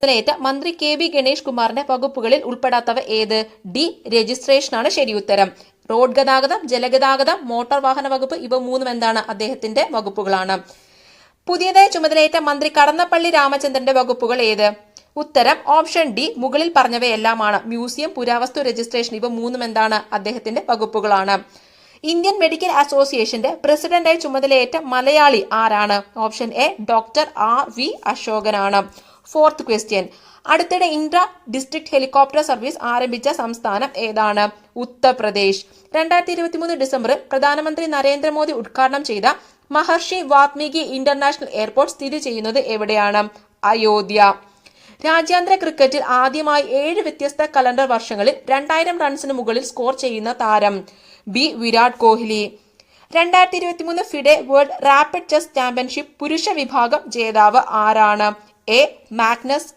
ചുമതലയേറ്റ മന്ത്രി കെ.ബി. ഗണേഷ് കുമാറിന്റെ വകുപ്പുകളിൽ ഉൾപ്പെടാത്തവ ഏത്? ഡി. രജിസ്ട്രേഷനാണ് ശരിയുത്തരം. റോഡ് ഗതാഗതം, ജലഗതാഗതം, മോട്ടോർ വാഹന വകുപ്പ് ഇവ മൂന്നും എന്താണ്? അദ്ദേഹത്തിന്റെ വകുപ്പുകളാണ്. പുതിയതായി ചുമതലയേറ്റ മന്ത്രി കടന്നപ്പള്ളി രാമചന്ദ്രന്റെ വകുപ്പുകൾ ഏത്? ഉത്തരം ഓപ്ഷൻ ഡി. മുകളിൽ പറഞ്ഞവയെല്ലാമാണ്. മ്യൂസിയം, പുരാവസ്തു രജിസ്ട്രേഷൻ ഇവ മൂന്നും എന്താണ്? അദ്ദേഹത്തിന്റെ വകുപ്പുകളാണ്. ഇന്ത്യൻ മെഡിക്കൽ അസോസിയേഷന്റെ പ്രസിഡന്റായി ചുമതലയേറ്റ മലയാളി ആരാണ്? Option A. Doctor R.V. അശോകനാണ്. Fourth question. അടുത്തിടെ ഇൻട്രാ ഡിസ്ട്രിക്ട് ഹെലികോപ്റ്റർ സർവീസ് ആരംഭിച്ച സംസ്ഥാനം ഏതാണ്? ഉത്തർപ്രദേശ്. 2023 ഡിസംബറിൽ പ്രധാനമന്ത്രി നരേന്ദ്രമോദി ഉദ്ഘാടനം ചെയ്ത മഹർഷി വാൽമീകി ഇന്റർനാഷണൽ എയർപോർട്ട് സ്ഥിതി ചെയ്യുന്നത് എവിടെയാണ്? അയോധ്യ. രാജ്യാന്തര ക്രിക്കറ്റിൽ ആദ്യമായി 7 വ്യത്യസ്ത കലണ്ടർ വർഷങ്ങളിൽ 2000 റൺസിന് മുകളിൽ സ്കോർ ചെയ്യുന്ന താരം? B. Virat Kohli. 2023 FIDE world rapid chess championship പുരുഷ വിഭാഗം ജേതാവ് ആരാണ്? എ. മാഗ്നസ്